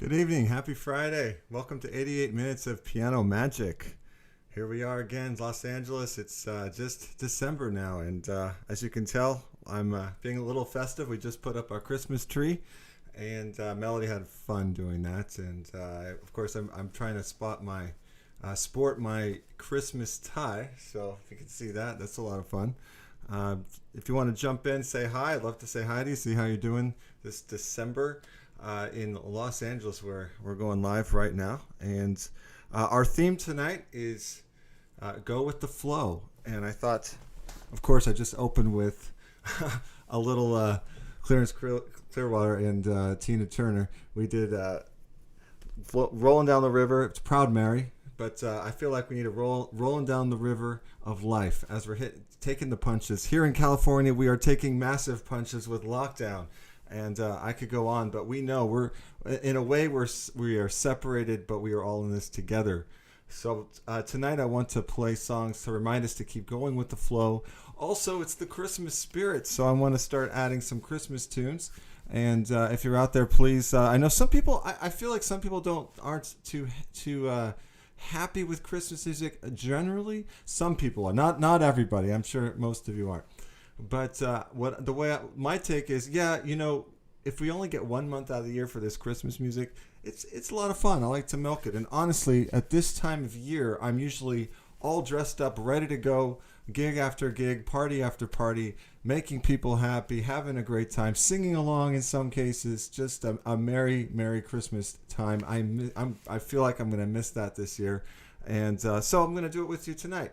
Good evening. Happy Friday. Welcome to 88 Minutes of Piano Magic. Here we are again, Los Angeles. It's just December now, and as you can tell, I'm being a little festive. We just put up our Christmas tree, and Melody had fun doing that. And of course, I'm trying to sport my Christmas tie. So if you can see that, that's a lot of fun. If you want to jump in, say hi. I'd love to say hi to you, see how you're doing this December. In Los Angeles, where we're going live right now. And our theme tonight is Go With the Flow. And I thought, of course, I just opened with a little Clarence Clearwater and Tina Turner. We did Rolling Down the River. It's Proud Mary. But I feel like we need to rolling down the river of life as we're taking the punches. Here in California, we are taking massive punches with lockdown. And I could go on, but we know we are separated, but we are all in this together. So tonight I want to play songs to remind us to keep going with the flow. Also, it's the Christmas spirit, so I want to start adding some Christmas tunes. And if you're out there, please. I know some people. I feel like some people aren't too happy with Christmas music generally. Some people are. Not everybody. I'm sure most of you aren't. But my take is, if we only get 1 month out of the year for this Christmas music, it's a lot of fun. I like to milk it. And honestly, at this time of year, I'm usually all dressed up, ready to go, gig after gig, party after party, making people happy, having a great time, singing along in some cases, just a merry, merry Christmas time. I feel like I'm going to miss that this year. And so I'm going to do it with you tonight.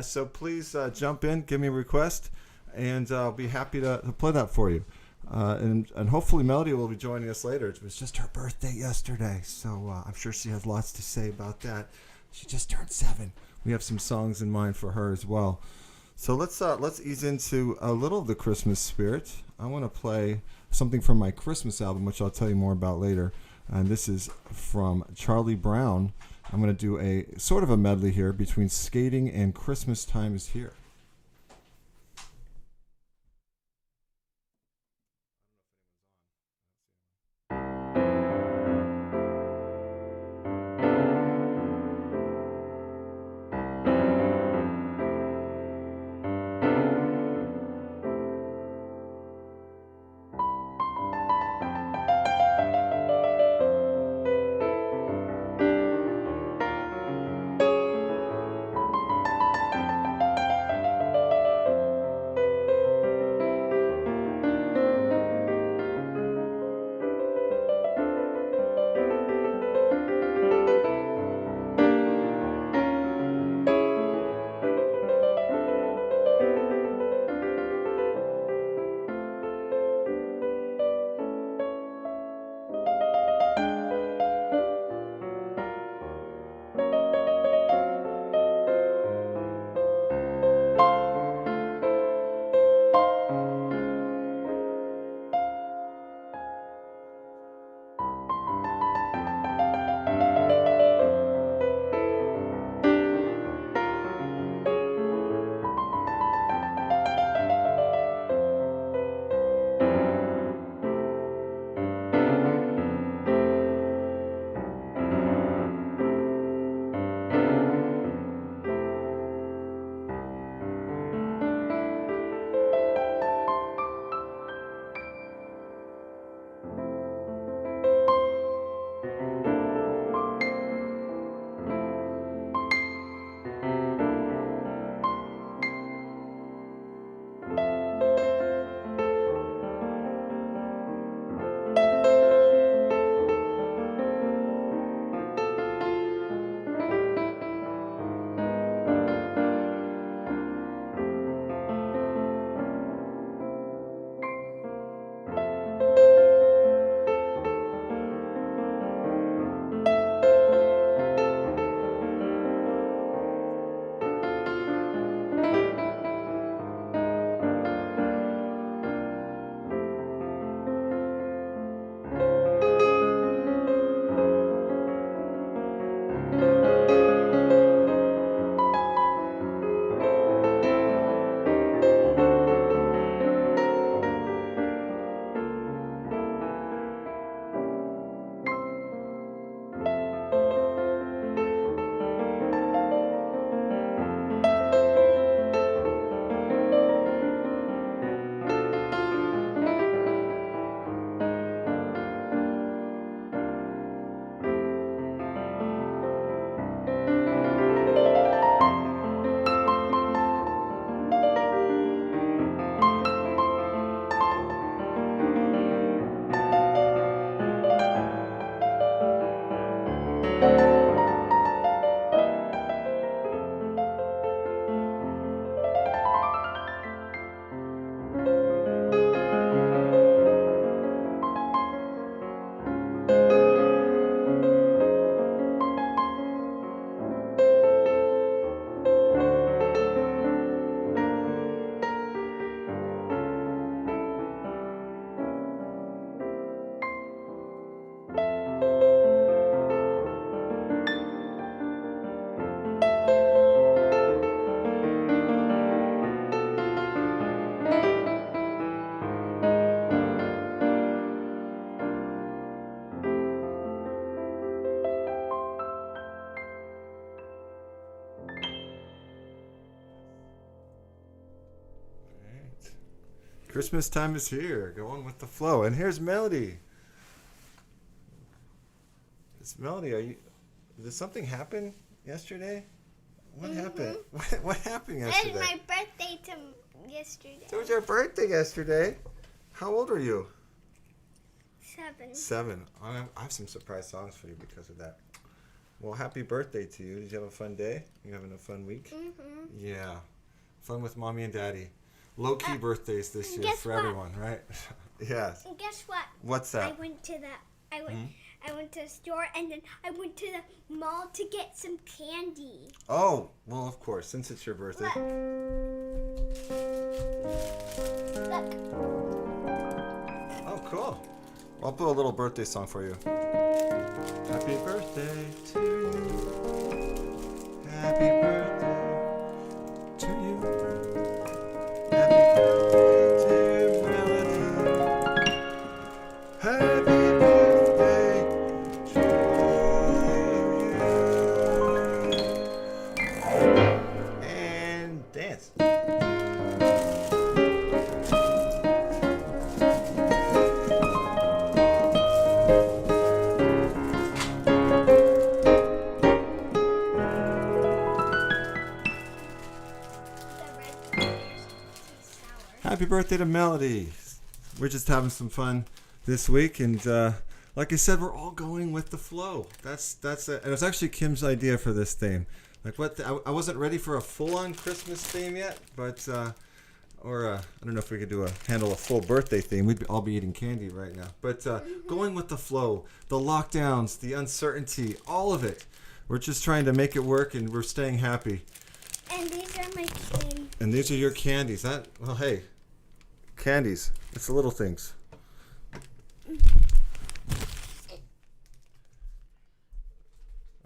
So please jump in, give me a request. And I'll be happy to play that for you. And hopefully Melody will be joining us later. It was just her birthday yesterday, so I'm sure she has lots to say about that. She just turned 7. We have some songs in mind for her as well. So let's ease into a little of the Christmas spirit. I want to play something from my Christmas album, which I'll tell you more about later. And this is from Charlie Brown. I'm going to do a sort of a medley here between Skating and Christmas Time Is Here. Christmas time is here. Going with the flow. And here's Melody. It's Melody. Did something happen yesterday? What happened? What happened yesterday? It was my birthday yesterday. It was your birthday yesterday. How old are you? 7. 7. I have some surprise songs for you because of that. Well, happy birthday to you. Did you have a fun day? You having a fun week? Mm-hmm. Yeah. Fun with mommy and daddy. Low-key birthdays this year for everyone, right? Yes. And guess what? What's that? I went to the store, and then I went to the mall to get some candy. Oh, well, of course, since it's your birthday. Look. Oh, cool. I'll put a little birthday song for you. Happy birthday to you. Happy birthday to you. Happy birthday, dear Melody. Happy birthday to you. And dance. Happy birthday to Melody. We're just having some fun this week, and like I said, we're all going with the flow. That's it. And it was actually Kim's idea for this theme. Like I wasn't ready for a full-on Christmas theme yet, but I don't know if we could handle a full birthday theme. We'd all be eating candy right now. But going with the flow, the lockdowns, the uncertainty, all of it. We're just trying to make it work, and we're staying happy. And these are my candy. And these are your candies. Well, hey, candies. It's the little things.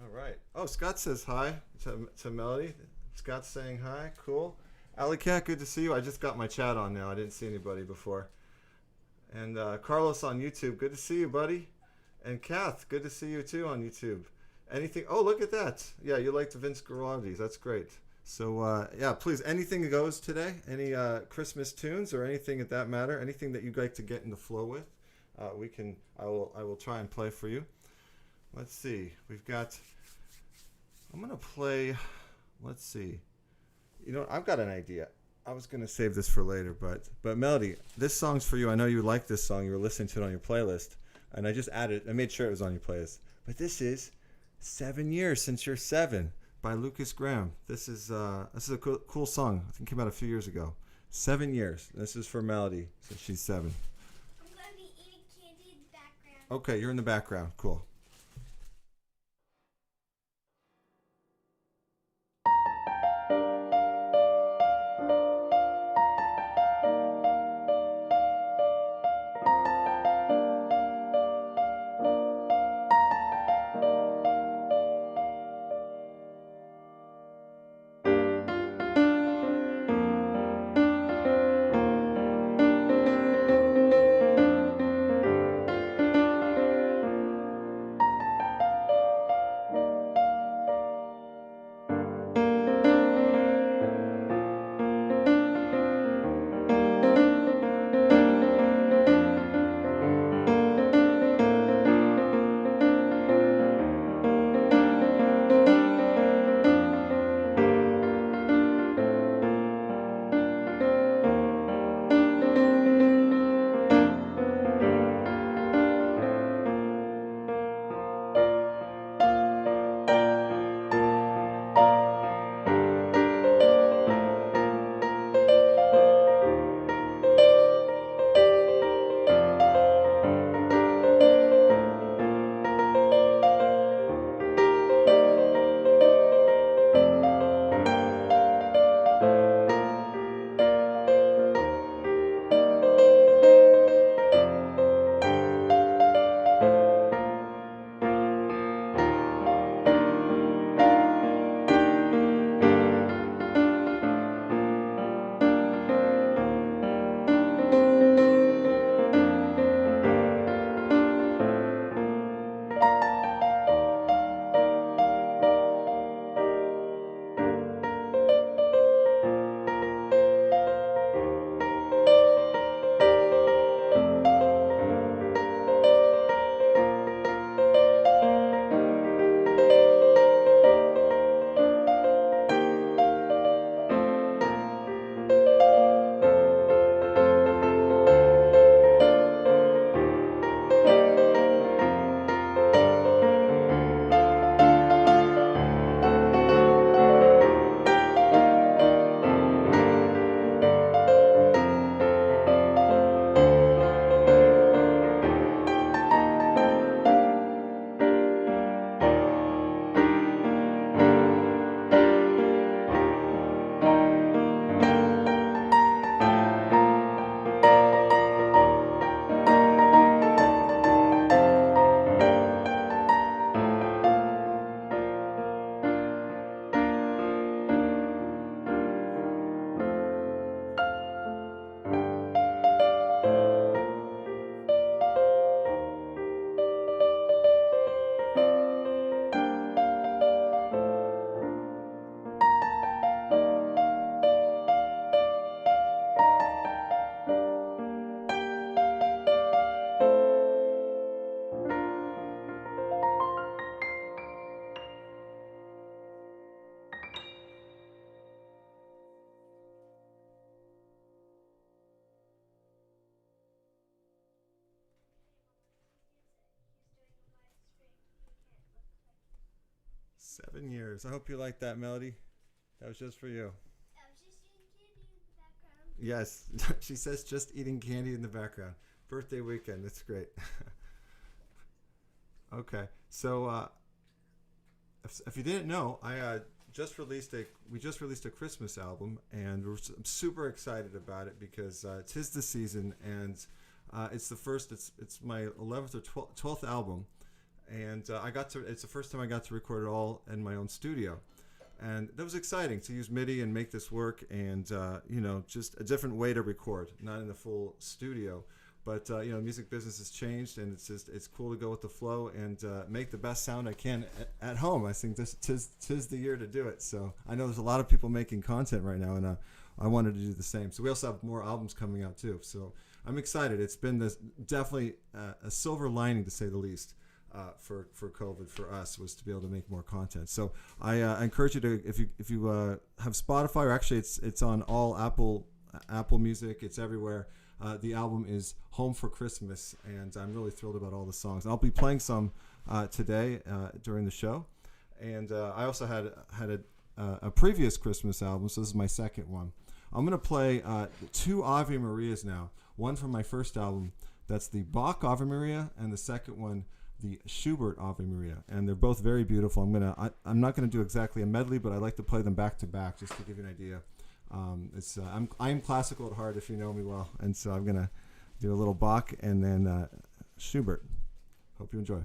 All right. Oh, Scott says hi to Melody. Scott's saying hi. Cool. Alley Cat, good to see you. I just got my chat on now. I didn't see anybody before. And Carlos on YouTube, good to see you, buddy. And Kath, good to see you too on YouTube. Anything? Oh, look at that. Yeah, you liked Vince Guaraldi's. That's great. So yeah, please, anything goes today. Any Christmas tunes or anything at that matter. Anything that you'd like to get in the flow with, I will try and play for you. Let's see. I'm gonna play. Let's see. You know, I've got an idea. I was gonna save this for later, but Melody, this song's for you. I know you like this song. You were listening to it on your playlist, and I made sure it was on your playlist. But this is 7 years since you're 7. By Lucas Graham. This is a cool song. I think it came out a few years ago. 7 years. This is for Melody since she's 7. I'm going to be eating candy in the background. Okay, you're in the background. Cool. 7 years. I hope you like that melody. That was just for you. I was just eating candy in the background. Yes, she says just eating candy in the background. Birthday weekend. That's great. Okay, so if you didn't know, I we just released a Christmas album, and I'm super excited about it because tis the season, and it's the first. It's my 11th or 12th album, and it's the first time I got to record it all in my own studio, and that was exciting to use MIDI and make this work, and just a different way to record, not in the full studio. But the music business has changed, and it's cool to go with the flow and make the best sound I can at home. I think tis the year to do it. So I know there's a lot of people making content right now, and I wanted to do the same. So we also have more albums coming out too. So I'm excited. It's been definitely a silver lining, to say the least, for COVID for us, was to be able to make more content. So I encourage you to, if you have Spotify, or actually it's on all Apple Music. It's everywhere. The album is Home for Christmas, and I'm really thrilled about all the songs. And I'll be playing some today during the show. And I also had a previous Christmas album, so this is my second one. I'm going to play two Ave Marias now. One from my first album, that's the Bach Ave Maria, and the second one, the Schubert Ave Maria. And they're both very beautiful. I'm not going to do exactly a medley, but I like to play them back to back just to give you an idea. I'm classical at heart, if you know me well, and so I'm gonna do a little Bach and then Schubert. Hope you enjoy.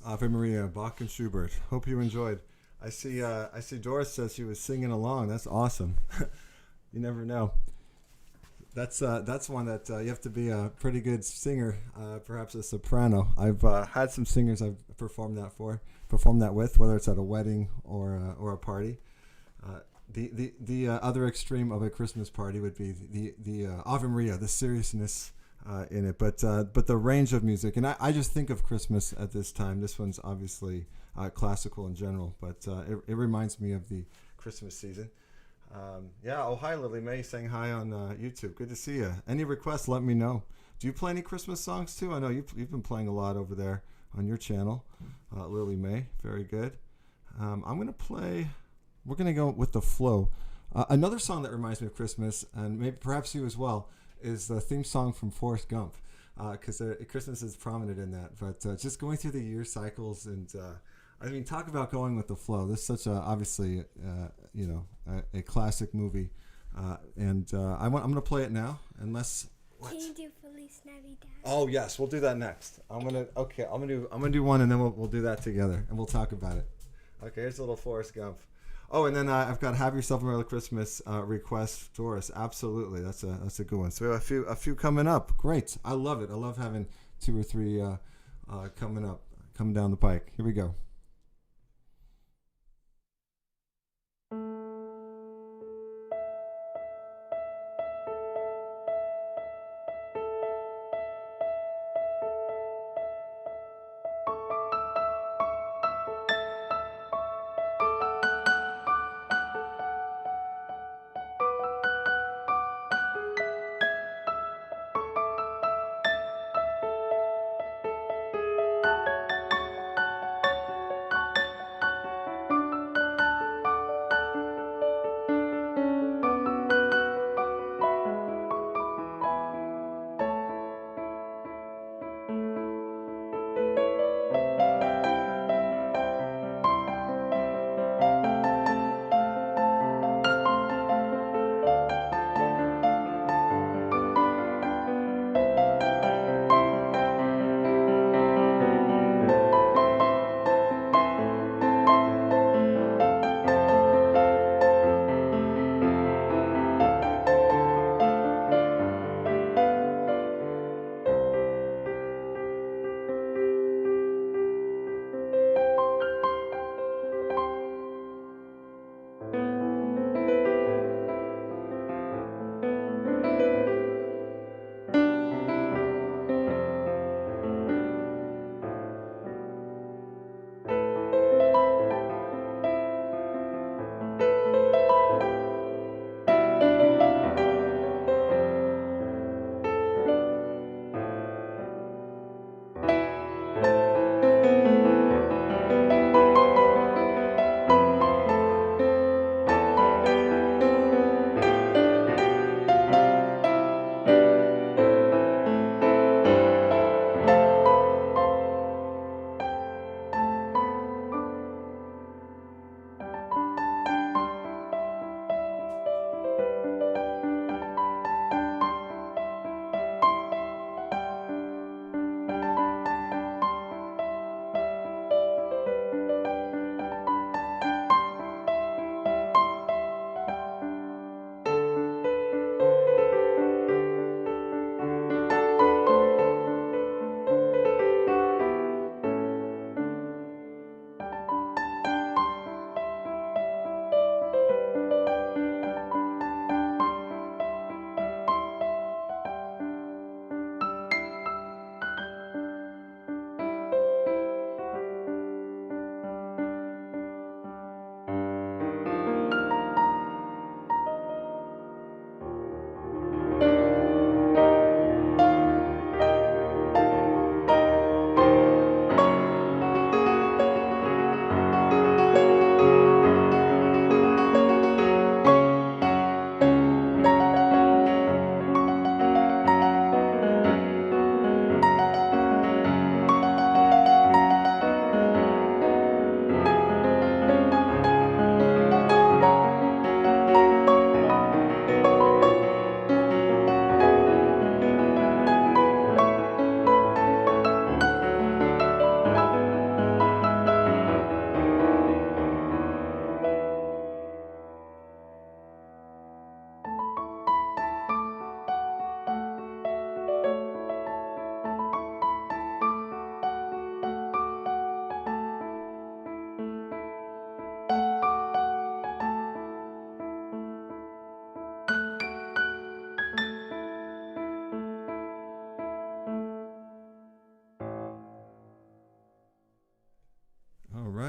Ave Maria, Bach and Schubert. Hope you enjoyed. I see Doris says she was singing along. That's awesome. You never know. That's one that you have to be a pretty good singer, perhaps a soprano. I've had some singers I've performed that with, whether it's at a wedding or a party. The other extreme of a Christmas party would be the Ave Maria, the seriousness in it, but the range of music, and I just think of Christmas at this time. This one's obviously classical in general, but it reminds me of the Christmas season. Yeah. Oh, hi, Lily Mae, saying hi on YouTube. Good to see you. Any requests, let me know. Do you play any Christmas songs too? I know you've been playing a lot over there on your channel, Lily Mae. Very good. I'm gonna play. We're gonna go with the flow. Another song that reminds me of Christmas, and maybe perhaps you as well, is the theme song from Forrest Gump, because Christmas is prominent in that. But just going through the year cycles, and I mean, talk about going with the flow. This is such obviously a classic movie, and I'm gonna play it now. Unless Can you do Feliz Navidad? oh yes, we'll do that next. I'm gonna do one, and then we'll do that together, and we'll talk about it. Okay, here's a little Forrest Gump. Oh, and then I've got "Have Yourself a Merry Christmas" request, Doris. Absolutely, that's a good one. So we have a few coming up. Great, I love it. I love having 2 or 3 coming down the pike. Here we go.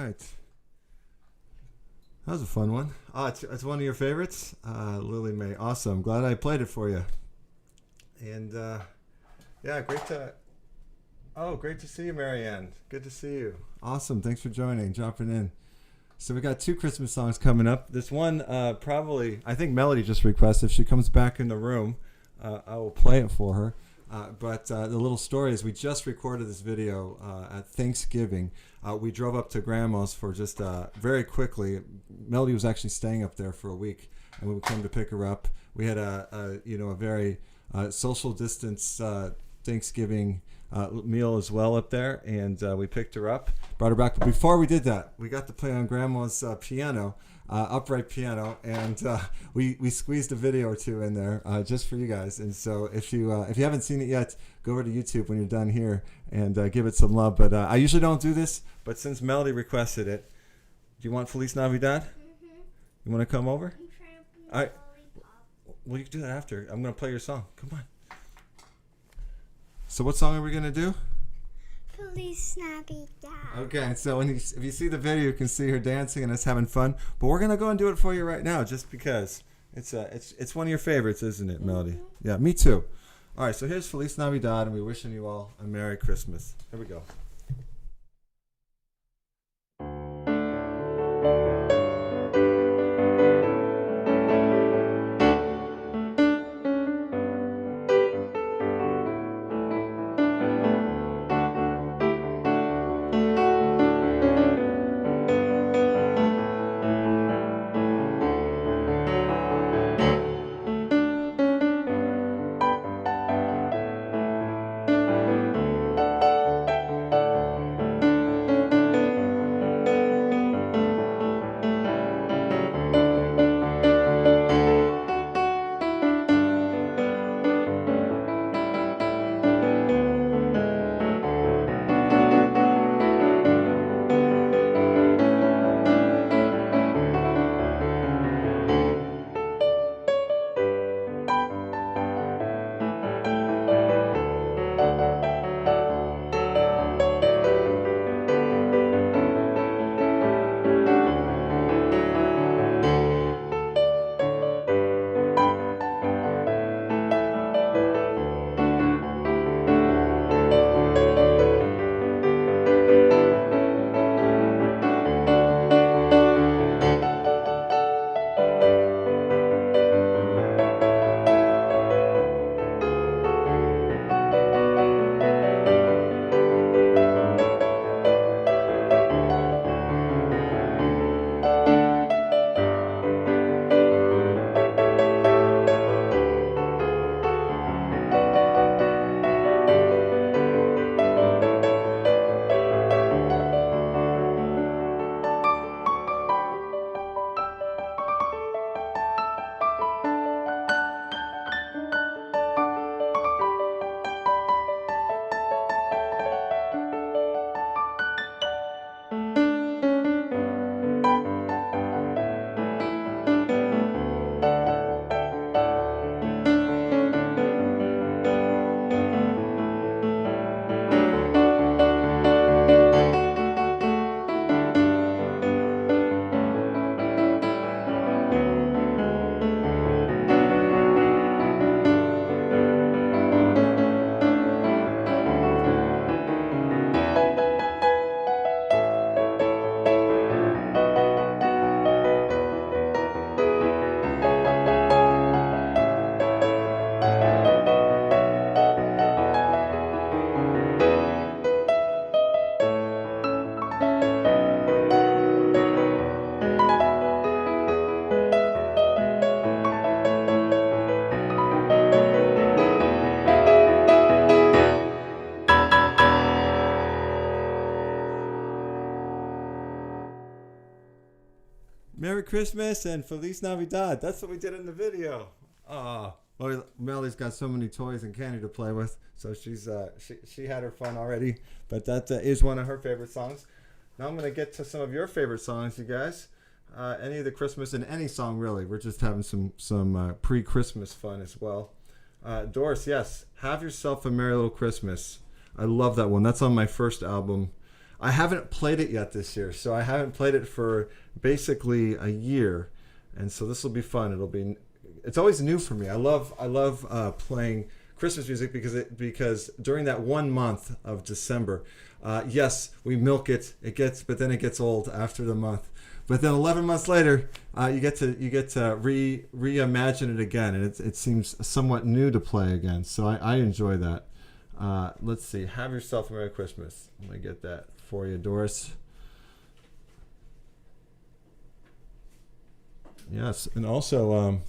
right. That was a fun one. It's one of your favorites? Lily Mae. Awesome. Glad I played it for you. And, yeah, great to see you, Marianne. Good to see you. Awesome. Thanks for joining, jumping in. So we got 2 Christmas songs coming up. This one, probably, I think Melody just requested. If she comes back in the room, I will play it for her. But the little story is we just recorded this video at Thanksgiving. We drove up to Grandma's for just very quickly. Melody was actually staying up there for a week, and when we came to pick her up, we had a very social distance Thanksgiving meal as well up there, and we picked her up, brought her back. But before we did that, we got to play on Grandma's piano. Upright piano, and we squeezed a video or 2 in there just for you guys. And so if you haven't seen it yet, go over to YouTube when you're done here and give it some love. But I usually don't do this, but since Melody requested it, do you want Feliz Navidad? Mm-hmm. You want to come over? I'm trying to All right. Well, you can do that after. I'm going to play your song. Come on. So what song are we going to do? Feliz Navidad. Okay, so if you see the video, you can see her dancing and us having fun. But we're gonna go and do it for you right now, just because it's one of your favorites, isn't it, Melody? Mm-hmm. Yeah, me too. All right, so here's Feliz Navidad, and we're wishing you all a Merry Christmas. Here we go. Merry Christmas and Feliz Navidad. That's what we did in the video. Well, Melody's got so many toys and candy to play with, so she had her fun already. But that is one of her favorite songs. Now I'm going to get to some of your favorite songs, you guys. Any of the Christmas and any song really. We're just having some pre-Christmas fun as well. Doris, yes, Have Yourself a Merry Little Christmas. I love that one. That's on my first album. I haven't played it yet this year, so I haven't played it for basically a year, and so this will be fun. It's always new for me. I love playing Christmas music because during that 1 month of December, yes, we milk it. But then it gets old after the month. But then 11 months later, you get to reimagine it again, and it seems somewhat new to play again. So I enjoy that. Let's see. Have yourself a Merry Christmas. Let me get that for you, Doris. Yes, and also,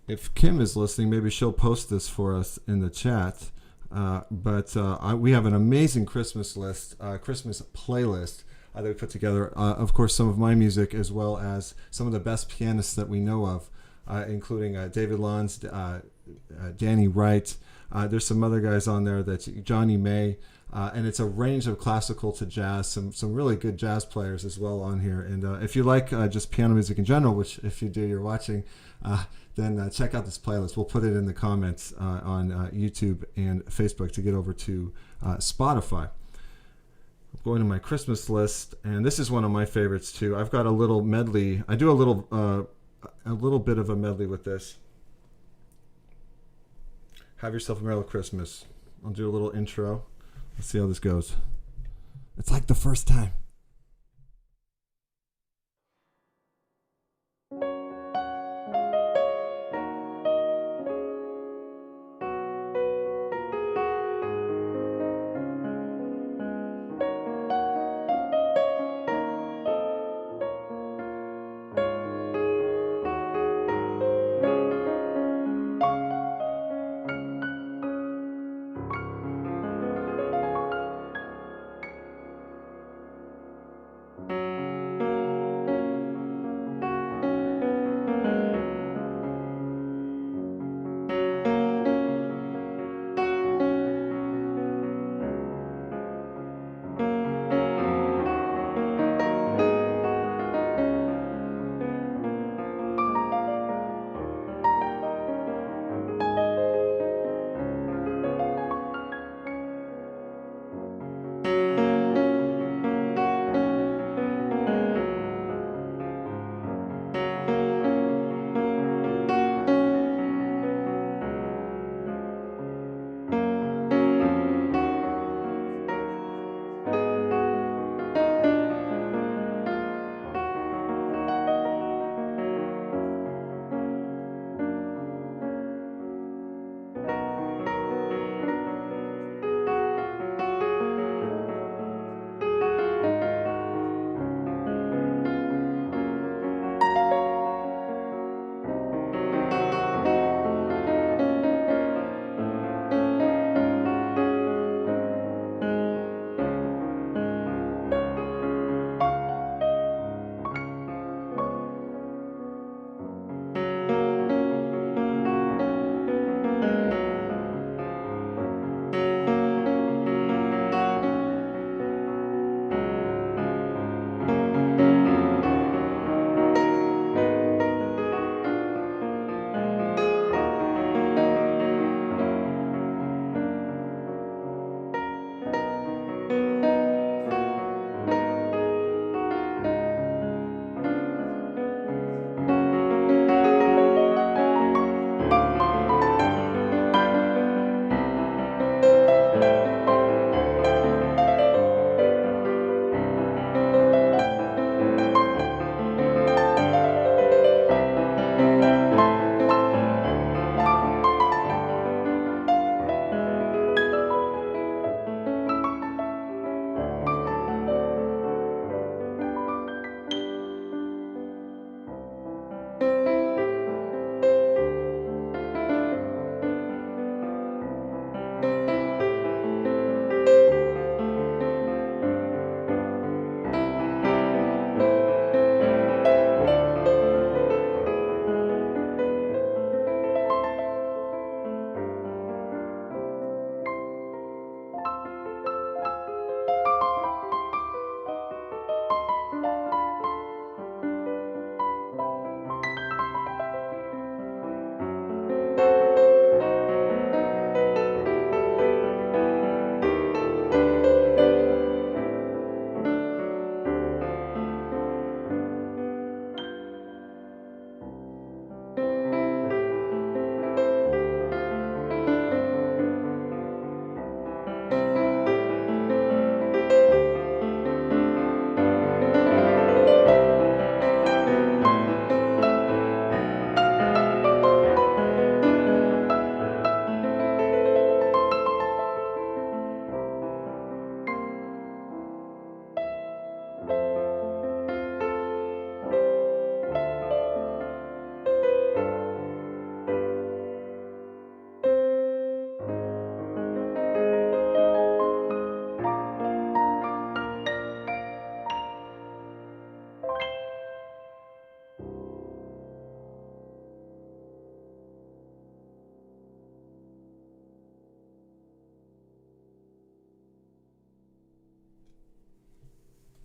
if Kim is listening, maybe she'll post this for us in the chat. We have an amazing Christmas list, Christmas playlist that we put together. Of course, some of my music as well as some of the best pianists that we know of, including David Lons, Danny Wright. There's some other guys on there, that's Johnny May, and it's a range of classical to jazz. Some really good jazz players as well on here. And if you like just piano music in general, which if you do, you're watching, then check out this playlist. We'll put it in the comments on YouTube and Facebook to get over to Spotify. I'm going to my Christmas list, and this is one of my favorites too. I've got a little medley. I do a little bit of a medley with this. Have yourself a Merry Christmas. I'll do a little intro. Let's see how this goes. It's like the first time.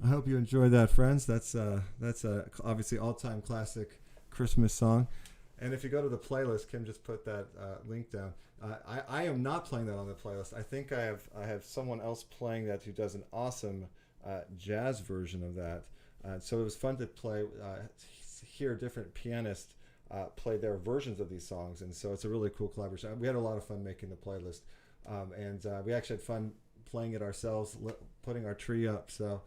I hope you enjoyed that, friends. That's obviously all-time classic Christmas song. And if you go to the playlist, Kim just put that link down. I am not playing that on the playlist. I think I have someone else playing that who does an awesome jazz version of that. So it was fun to hear different pianists play their versions of these songs, and so it's a really cool collaboration. We had a lot of fun making the playlist, and we actually had fun playing it ourselves, putting our tree up. So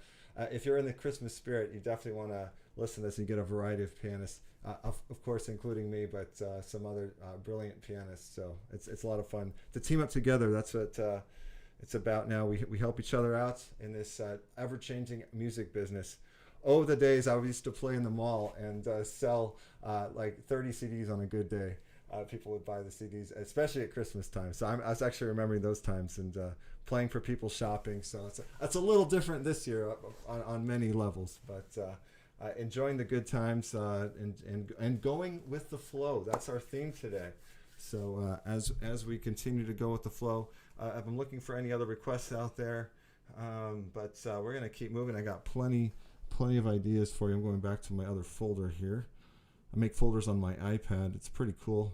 if you're in the Christmas spirit, you definitely want to listen to this. You get a variety of pianists, of course, including me, but some other brilliant pianists. So it's a lot of fun to team up together. That's what it's about now. We help each other out in this ever-changing music business. Oh, the days I used to play in the mall and sell like 30 CDs on a good day. People would buy the CDs, especially at Christmas time. So I was actually remembering those times and playing for people shopping. So it's a little different this year on many levels, but enjoying the good times and going with the flow. That's our theme today. So as we continue to go with the flow, I've been looking for any other requests out there, but we're gonna keep moving. I got plenty of ideas for you. I'm going back to my other folder here. I make folders on my iPad. It's pretty cool.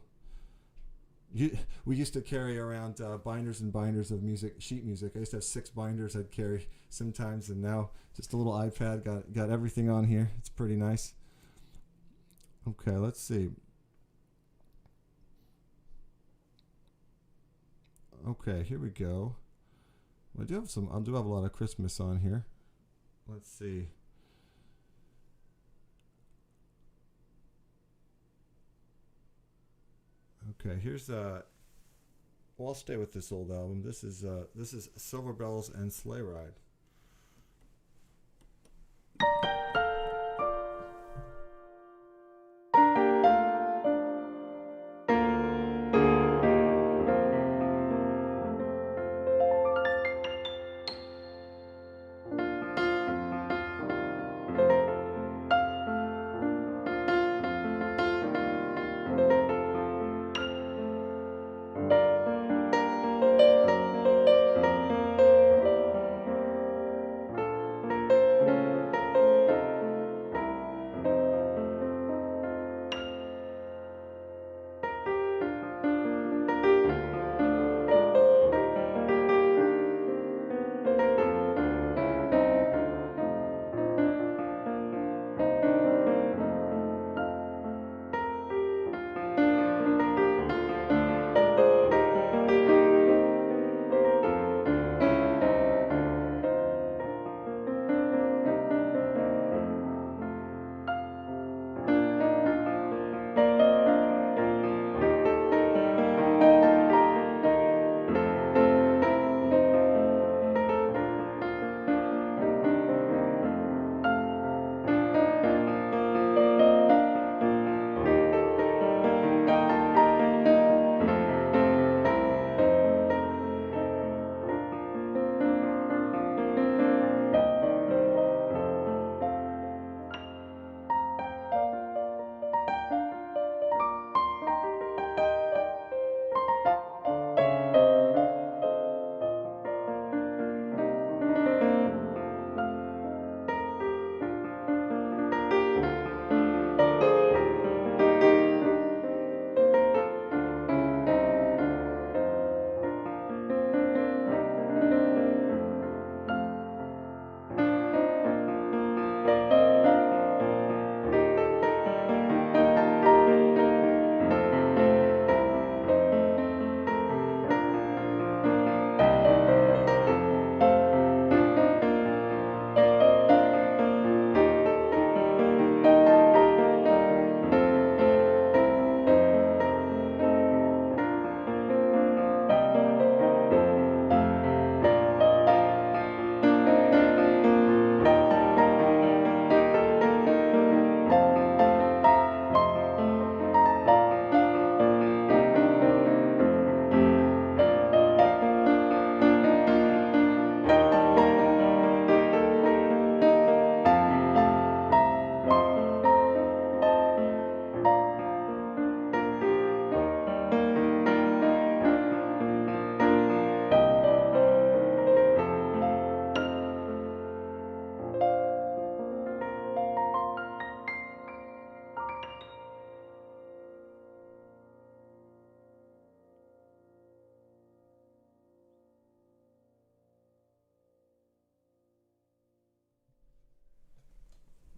We used to carry around binders and binders of sheet music. I used to have 6 binders I'd carry sometimes, and now just a little iPad got everything on here. It's pretty nice. Okay, let's see. Okay, here we go. I do have a lot of Christmas on here. Let's see. Okay, here's well, I'll stay with this old album. This is Silver Bells and Sleigh Ride.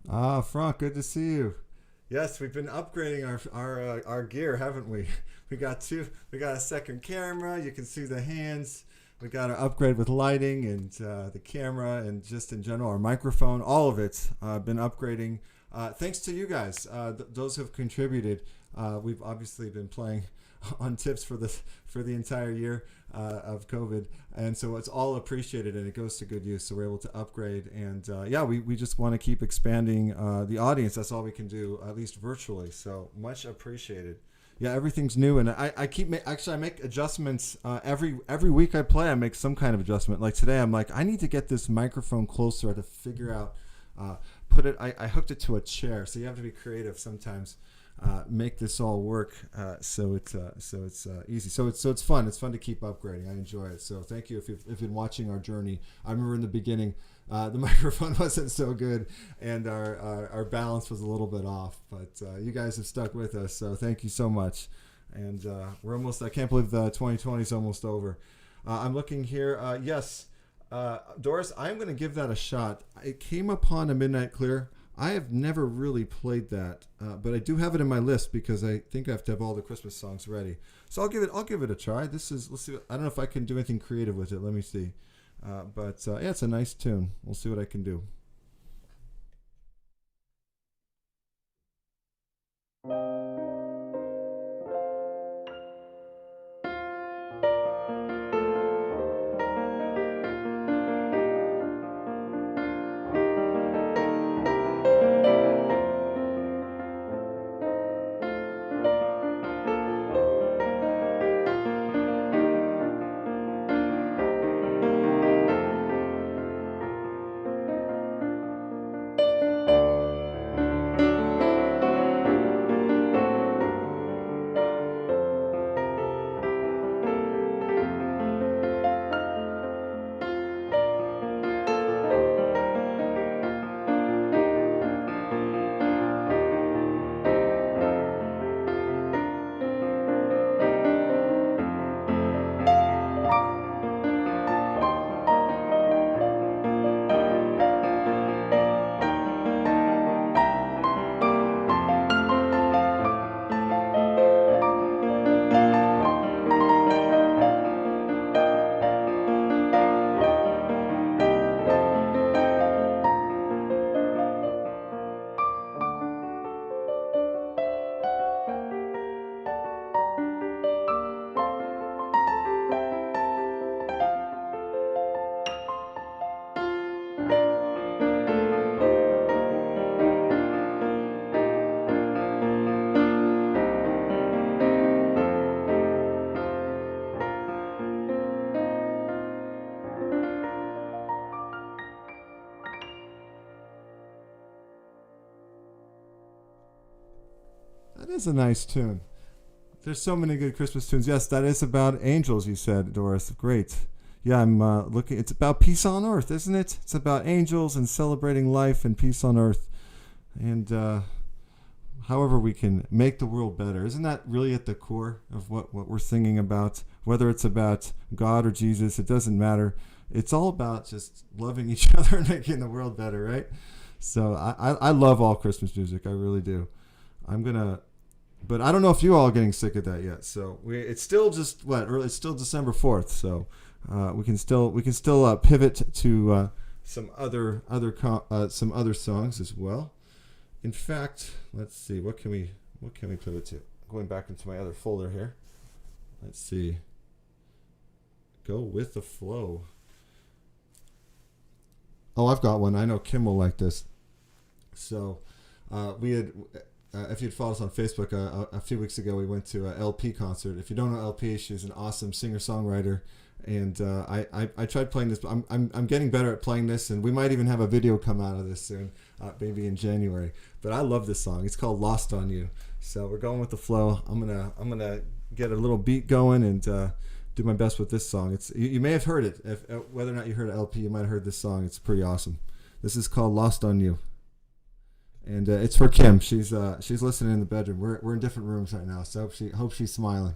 Ah, Frank, good to see you. Yes, we've been upgrading our gear, haven't we? We got two. We got a second camera. You can see the hands. We got an upgrade with lighting and the camera, and just in general our microphone. All of it been upgrading. Thanks to you guys, those who have contributed. We've obviously been playing on tips for the entire year of COVID, and so it's all appreciated and it goes to good use. So we're able to upgrade, and yeah, we just want to keep expanding the audience. That's all we can do, at least virtually. So much appreciated. Yeah, everything's new, and I keep actually I make adjustments every week I play. I make some kind of adjustment. Like today, I'm like I need to get this microphone closer. I have to figure out put it. I hooked it to a chair, so you have to be creative sometimes. Make this all work so it's easy. So it's fun. It's fun to keep upgrading. I enjoy it. So thank you if you've been watching our journey. I remember in the beginning the microphone wasn't so good and our balance was a little bit off, but you guys have stuck with us. So thank you so much. And we're almost. I can't believe 2020 is almost over. I'm looking here. Yes, Doris, I'm going to give that a shot. It came upon a Midnight Clear. I have never really played that, but I do have it in my list because I think I have to have all the Christmas songs ready. So I'll give it a try. Let's see. I don't know if I can do anything creative with it. Let me see. But yeah, it's a nice tune. We'll see what I can do. That is a nice tune. There's so many good Christmas tunes. Yes, that is about angels, you said, Doris. Great. Yeah, I'm looking. It's about peace on earth, isn't it? It's about angels and celebrating life and peace on earth. And however we can make the world better. Isn't that really at the core of what we're singing about? Whether it's about God or Jesus, it doesn't matter. It's all about just loving each other and making the world better, right? So I love all Christmas music. I really do. But I don't know if you all are getting sick of that yet. So it's still just it's still December 4th. So we can still pivot to some other songs as well. In fact, let's see, what can we pivot to? Going back into my other folder here. Let's see. Go with the flow. Oh, I've got one. I know Kim will like this. So we had, if you'd followed us on Facebook, a few weeks ago we went to a LP concert. If you don't know LP, she's an awesome singer-songwriter. And I tried playing this. I'm getting better at playing this, and we might even have a video come out of this soon, maybe in January. But I love this song. It's called "Lost on You." So we're going with the flow. I'm gonna get a little beat going and do my best with this song. You may have heard it. Whether or not you heard LP, you might have heard this song. It's pretty awesome. This is called "Lost on You," and it's for Kim. She's listening in the bedroom. We're in different rooms right now, so hope she's smiling.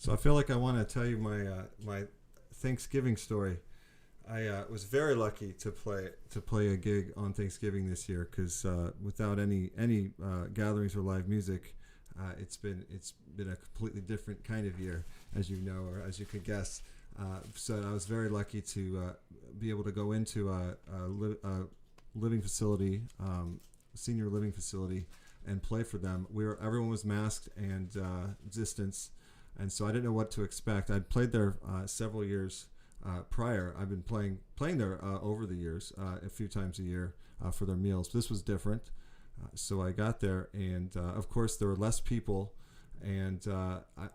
So I feel like I want to tell you my Thanksgiving story. I was very lucky to play a gig on Thanksgiving this year because without any gatherings or live music, it's been a completely different kind of year, as you know or as you could guess. So I was very lucky to be able to go into a living facility, senior living facility, and play for them. Everyone was masked and distance, and so I didn't know what to expect. I'd played there several years prior. I've been playing there over the years, a few times a year for their meals. This was different. So I got there, and of course there were less people, and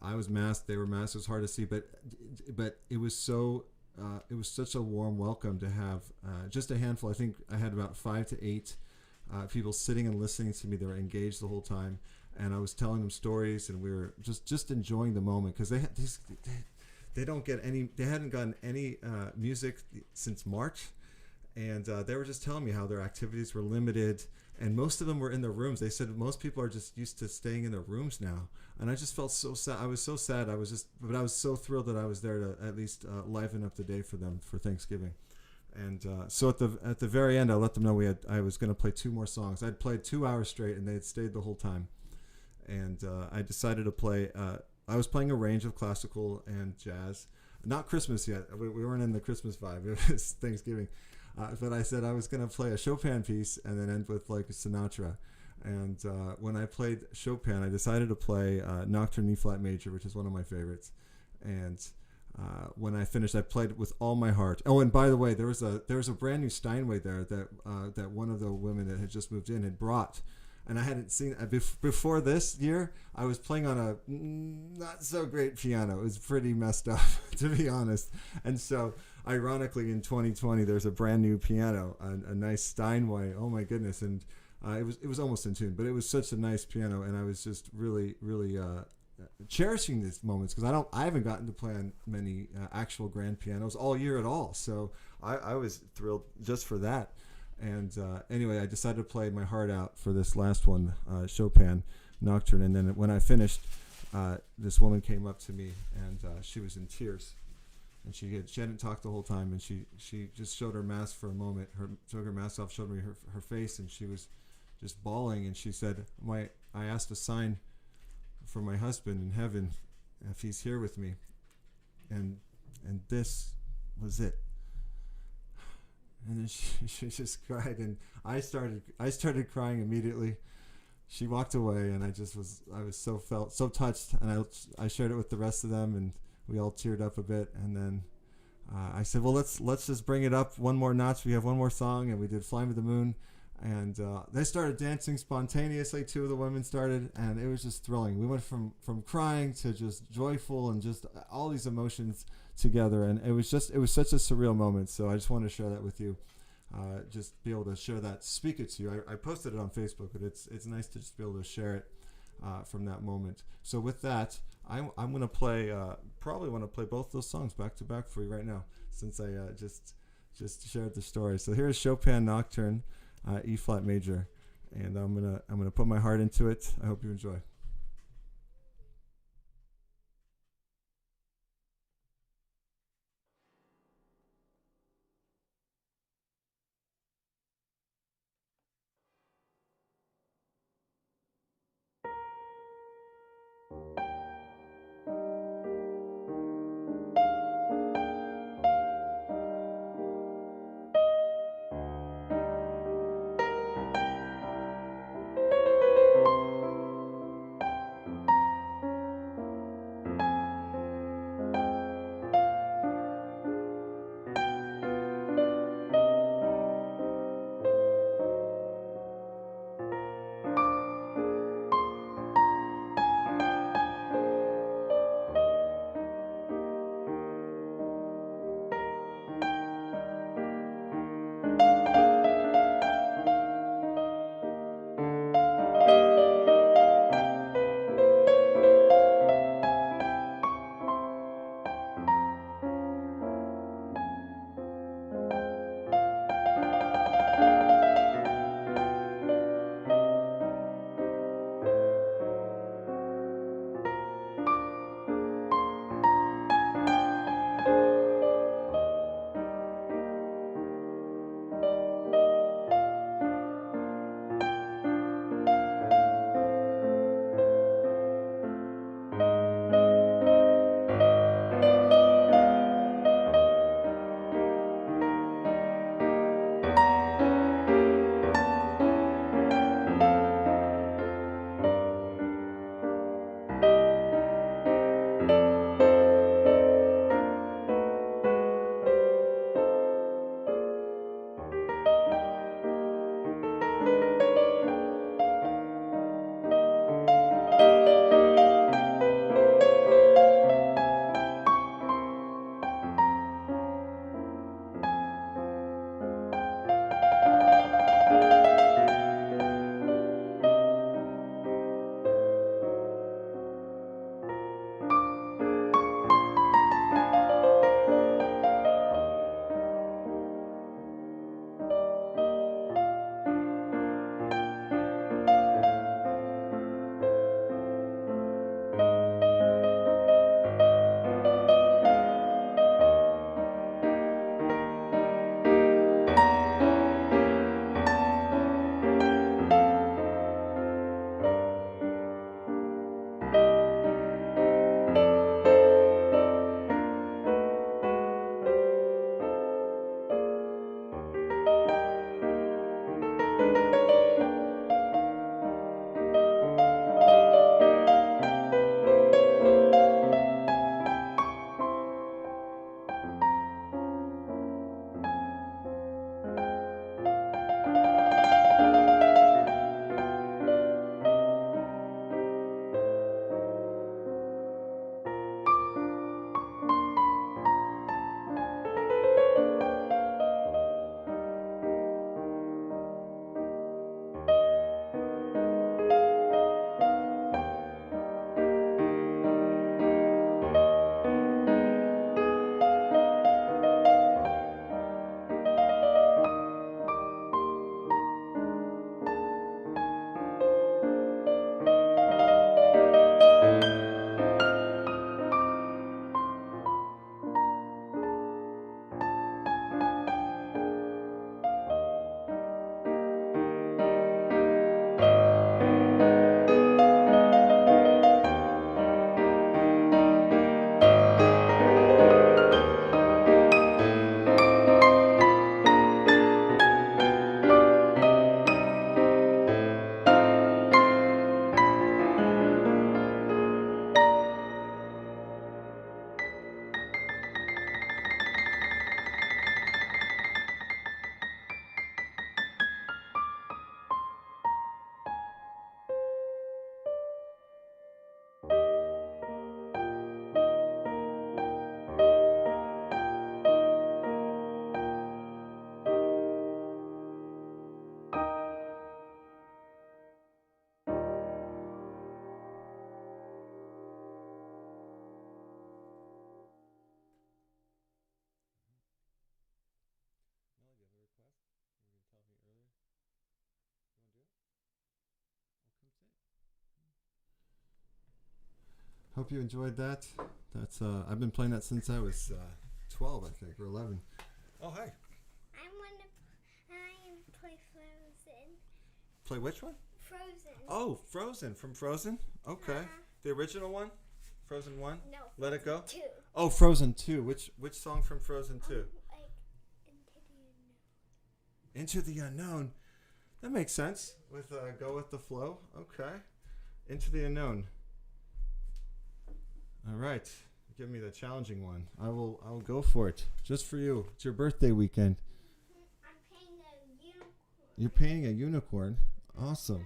I was masked. They were masked. It was hard to see, but it was such a warm welcome to have just a handful. I think I had about 5 to 8 people sitting and listening to me. They were engaged the whole time, and I was telling them stories, and we were just enjoying the moment because they don't get any. They hadn't gotten any music since March, and they were just telling me how their activities were limited, and most of them were in their rooms. They said most people are just used to staying in their rooms now, and I just felt so sad. I was so sad. But I was so thrilled that I was there to at least liven up the day for them for Thanksgiving. And so at the very end, I let them know I was going to play 2 more songs. I'd played 2 hours straight, and they had stayed the whole time. And I decided to play. I was playing a range of classical and jazz. Not Christmas yet. We weren't in the Christmas vibe. It was Thanksgiving. But I said I was going to play a Chopin piece and then end with like Sinatra. And when I played Chopin, I decided to play Nocturne E flat major, which is one of my favorites. And when I finished, I played with all my heart. Oh, and by the way, there was a brand new Steinway there that one of the women that had just moved in had brought. And I hadn't seen before this year. I was playing on a not so great piano. It was pretty messed up, to be honest. And so, ironically, in 2020, there's a brand new piano, a nice Steinway. Oh my goodness! And it was almost in tune, but it was such a nice piano, and I was just really cherishing these moments because I haven't gotten to play on many actual grand pianos all year at all. So I was thrilled just for that. And anyway, I decided to play my heart out for this last one, Chopin Nocturne. And then when I finished, this woman came up to me, and she was in tears. And she hadn't talked the whole time, and she just showed her mask for a moment. Took her mask off, showed me her face, and she was just bawling. And she said, I asked a sign for my husband in heaven if he's here with me. And this was it. And then she just cried, and I started crying immediately. She walked away, and I felt so touched, and I shared it with the rest of them, and we all teared up a bit. And then I said, well, let's just bring it up one more notch. We have one more song, and we did "Fly Me to the Moon," and they started dancing spontaneously. 2 of the women started, and it was just thrilling. We went from crying to just joyful, and just all these emotions together, and it was such a surreal moment. So I just wanted to share that with you, just be able to share that, speak it to you. I posted it on Facebook, but it's nice to just be able to share it from that moment. So with that, I'm going to play probably want to play both those songs back to back for you right now, since I just shared the story. So here's Chopin Nocturne, E flat major, and I'm gonna put my heart into it. I hope you enjoy. Hope you enjoyed that. That's I've been playing that since I was 12, I think, or 11. Oh, hey. I play Frozen. Play which one? Frozen. Oh, Frozen. From Frozen? Okay. The original one? Frozen 1? No. Let It Go? 2. Oh, Frozen 2. Which song from Frozen 2? Like Into the Unknown. That makes sense. With Go With the Flow. Okay. Into the Unknown. All right. Give me the challenging one. I'll go for it. Just for you. It's your birthday weekend. I'm painting a unicorn. You're painting a unicorn. Awesome.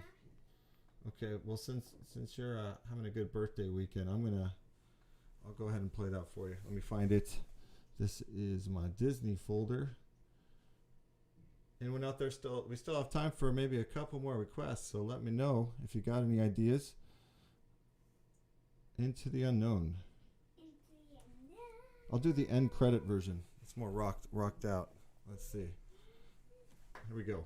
Okay, well since you're having a good birthday weekend, I'll go ahead and play that for you. Let me find it. This is my Disney folder. Anyone out there we still have time for maybe a couple more requests, so let me know if you got any ideas. Into the Unknown. I'll do the end credit version. It's more rocked out. Let's see. Here we go.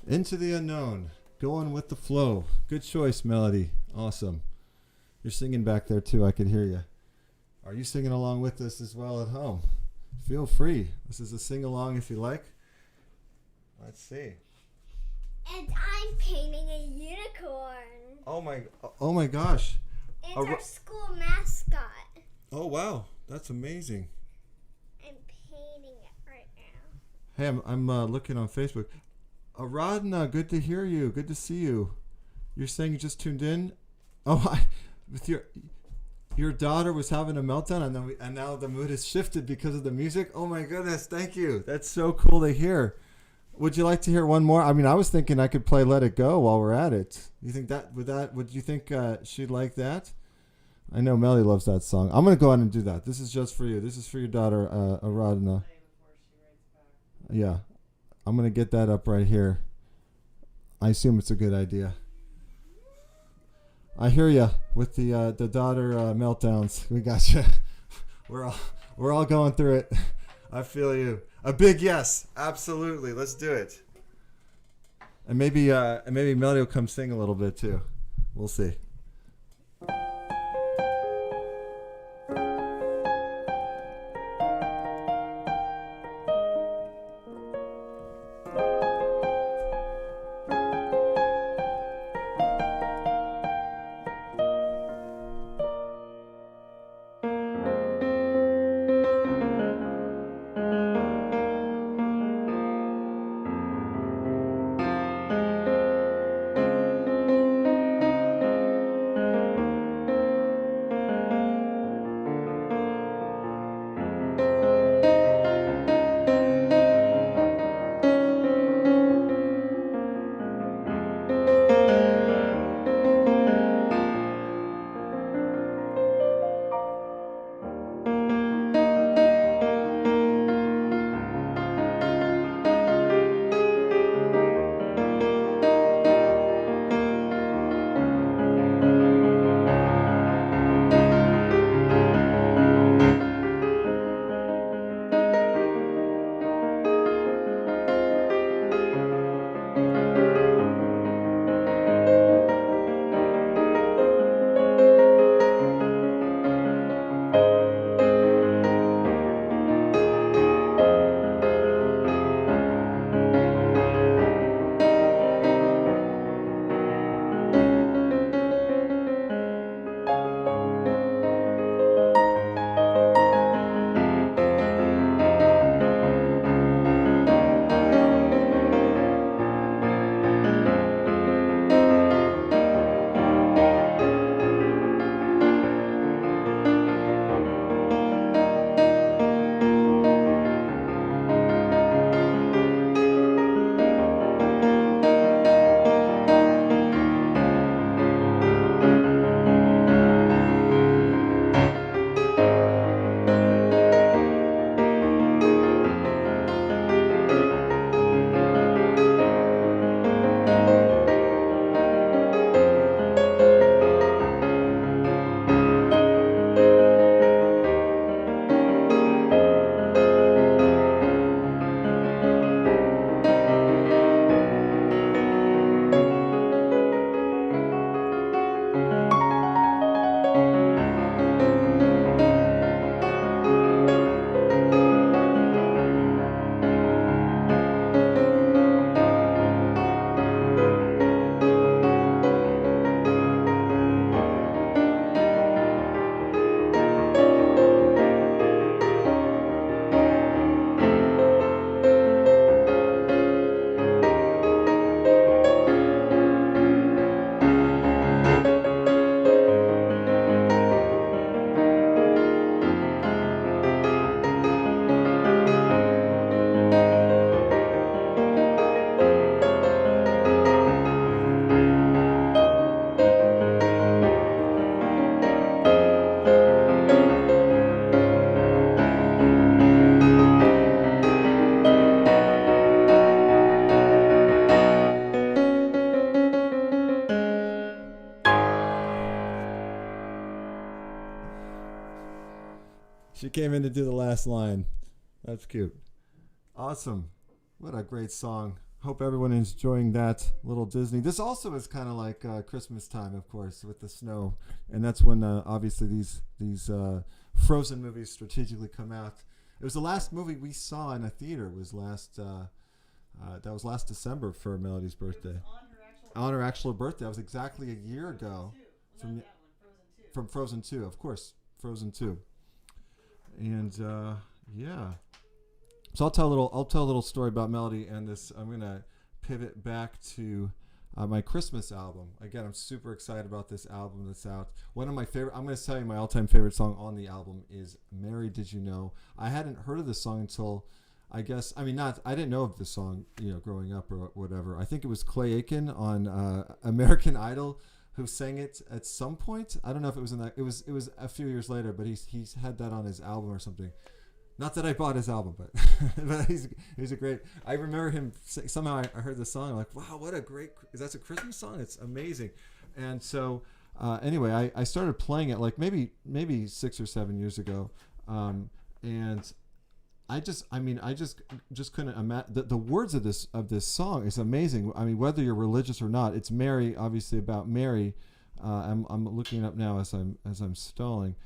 Into the Unknown. Going with the flow. Good choice, Melody. Awesome. You're singing back there too. I could hear you. Are you singing along with us as well at home? Feel free. This is a sing along if you like. Let's see. And I'm painting a unicorn. Oh my gosh. It's our school mascot. Oh wow, that's amazing. I'm painting it right now. Hey, I'm looking on Facebook. Aradna, good to hear you. Good to see you. You're saying you just tuned in. Oh, with your daughter was having a meltdown, and now the mood has shifted because of the music. Oh my goodness, thank you. That's so cool to hear. Would you like to hear one more? I mean, I was thinking I could play "Let It Go" while we're at it. You think would you think she'd like that? I know Melly loves that song. I'm gonna go ahead and do that. This is just for you. This is for your daughter, Aradhana. Yeah, I'm gonna get that up right here. I assume it's a good idea. I hear ya with the daughter meltdowns. We got you. We're all going through it. I feel you. A big yes, absolutely. Let's do it. And maybe Melody will come sing a little bit too. We'll see. She came in to do the last line. That's cute. Awesome. What a great song. Hope everyone is enjoying that little Disney. This also is kind of like Christmas time, of course, with the snow. And that's when obviously these Frozen movies strategically come out. It was the last movie we saw in a theater. Was last that was last December for Melody's birthday. On her actual birthday. That was exactly a year ago. From Frozen 2, of course. Frozen 2. And yeah. So I'll tell a little story about Melody and this. I'm gonna pivot back to my Christmas album. Again, I'm super excited about this album that's out. One of my favorite, I'm going to tell you my all-time favorite song on the album is Mary Did You Know. I hadn't heard of this song until, I guess, I mean, not, I didn't know of the song, growing up or whatever. I think it was Clay Aiken on American Idol who sang it at some point. I don't know if it was in that, it was a few years later, but he's had that on his album or something. Not that I bought his album, but but he's a great. I remember him somehow. I heard the song. I'm like, wow, what a great! That's a Christmas song. It's amazing. And so anyway, I started playing it like maybe 6 or 7 years ago, and I just couldn't imagine the words of this song is amazing. I mean, whether you're religious or not, it's Mary, obviously about Mary. I'm looking it up now as I'm stalling.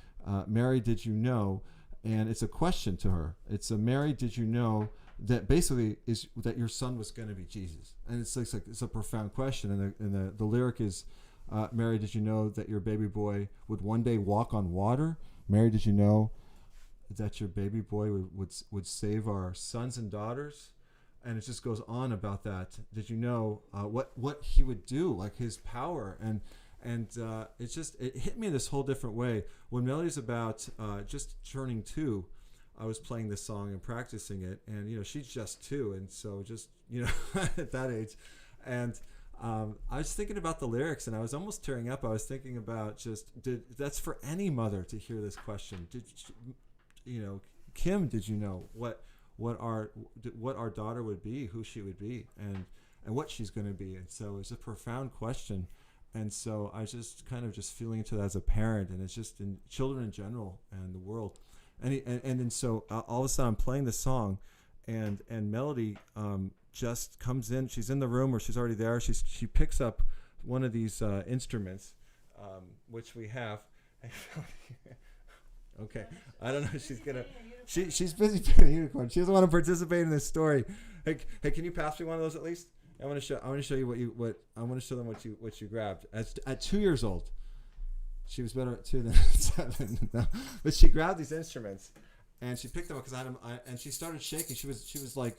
Mary, did you know? And it's a question to her. It's a Mary, did you know that basically is that your son was going to be Jesus? And it's like it's a profound question. And the lyric is, Mary, did you know that your baby boy would one day walk on water? Mary, did you know that your baby boy would save our sons and daughters? And it just goes on about that. Did you know what he would do, like his power? And it hit me in this whole different way. When Melody's about just turning 2, I was playing this song and practicing it, and she's just 2, and so just at that age, and I was thinking about the lyrics, and I was almost tearing up. I was thinking about that's for any mother to hear this question. Kim, did you know what our daughter would be, who she would be, and what she's going to be? And so it's a profound question. And so I just kind of just feeling into that as a parent, and it's just in children in general and the world. And then so all of a sudden I'm playing the song, and Melody just comes in. She's in the room, or she's already there. She picks up one of these instruments, which we have. Okay, I don't know. She's busy painting a unicorn. She doesn't want to participate in this story. Hey, can you pass me one of those at least? I want to show you what you grabbed. At 2 years old, she was better at 2 than at 7. No. But she grabbed these instruments, and she picked them up and she started shaking. She was like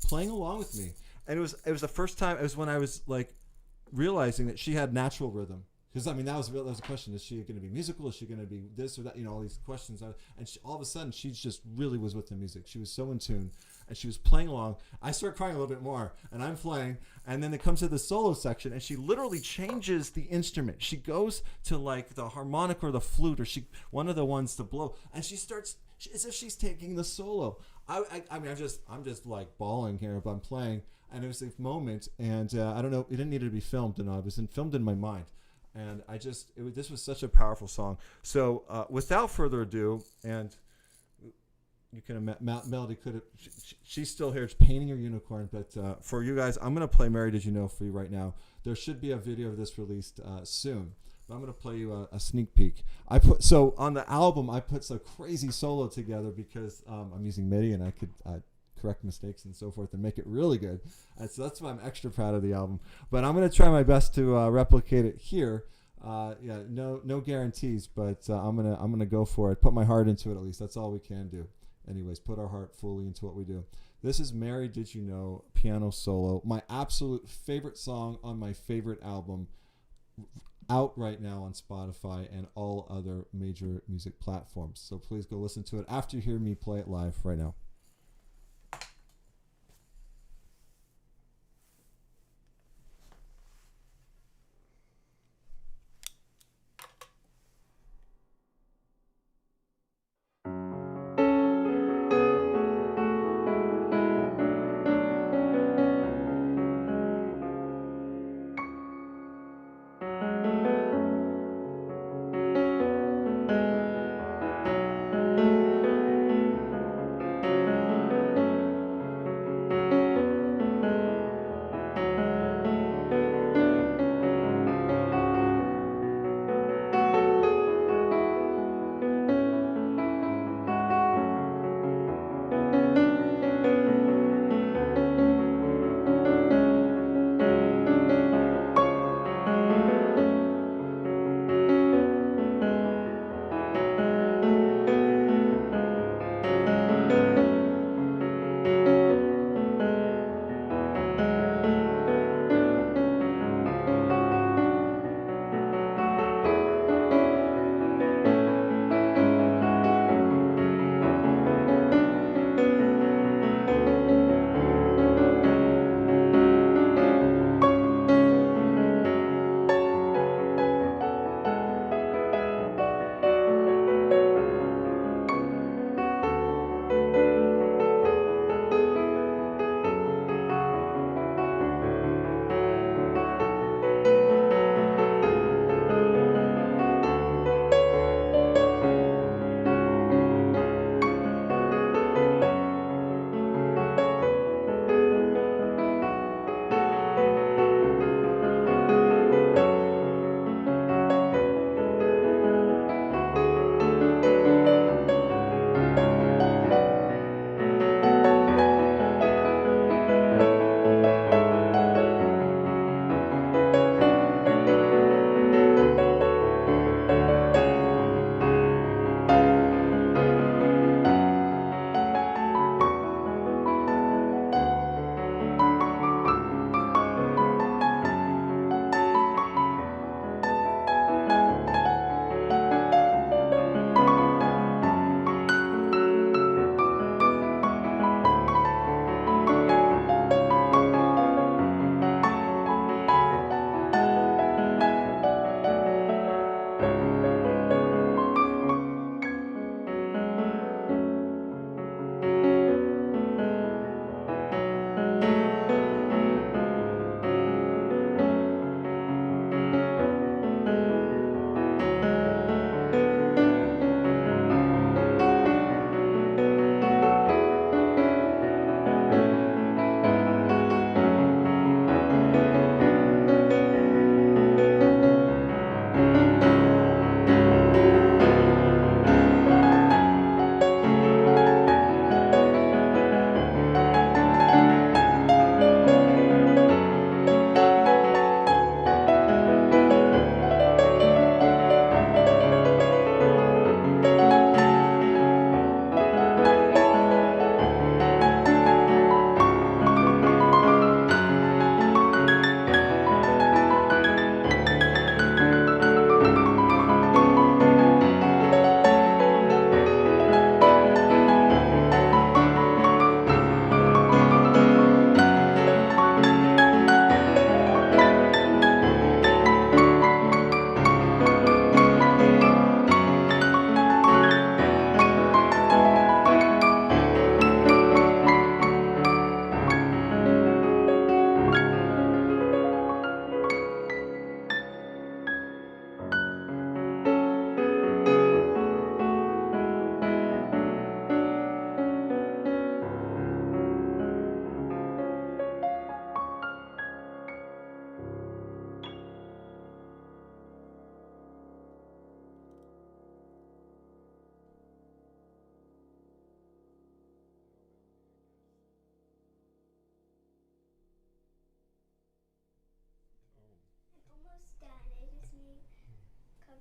playing along with me, and it was the first time. It was when I was like realizing that she had natural rhythm. Because that was a question: is she going to be musical? Is she going to be this or that? All these questions. And all of a sudden, she just really was with the music. She was so in tune, and she was playing along. I start crying a little bit more, and I'm playing. And then it comes to the solo section, and she literally changes the instrument. She goes to like the harmonic or the flute, or one of the ones to blow, and she starts as if she's taking the solo. I'm just like bawling here, but I'm playing, and it was a moment, and I don't know. It didn't need to be filmed, and it was filmed in my mind. And this was such a powerful song. So without further ado, and you can Melody could have, she's still here, painting her unicorn. But for you guys, I'm gonna play "Mary Did You Know" for you right now. There should be a video of this released soon, but I'm gonna play you a sneak peek. So on the album, I put some crazy solo together because I'm using MIDI, and I could correct mistakes and so forth and make it really good. And so that's why I'm extra proud of the album. But I'm going to try my best to replicate it here. No guarantees, but I'm gonna go for it. Put my heart into it at least. That's all we can do. Anyways, put our heart fully into what we do. This is "Mary Did You Know" piano solo. My absolute favorite song on my favorite album, out right now on Spotify and all other major music platforms. So please go listen to it after you hear me play it live right now.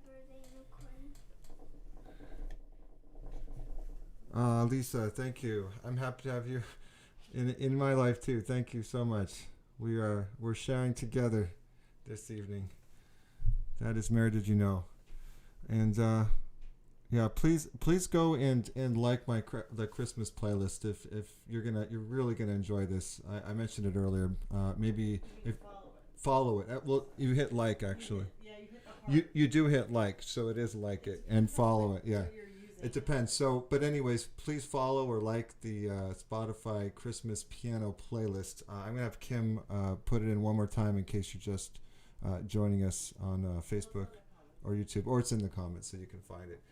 birthday unicorn. Lisa, thank you. I'm happy to have you in my life too. Thank you so much. We're sharing together this evening. That is Mary Did You Know, and yeah, please go and like the Christmas playlist if you're really gonna enjoy this. I mentioned it earlier. Maybe if follow it. Well, you hit like actually. You hit the heart. You do hit like, so it is like it and follow it. Yeah. It depends. So, but anyways, please follow or like the Spotify Christmas piano playlist. I'm gonna have Kim put it in one more time in case you're just joining us on Facebook or YouTube, or it's in the comments so you can find it.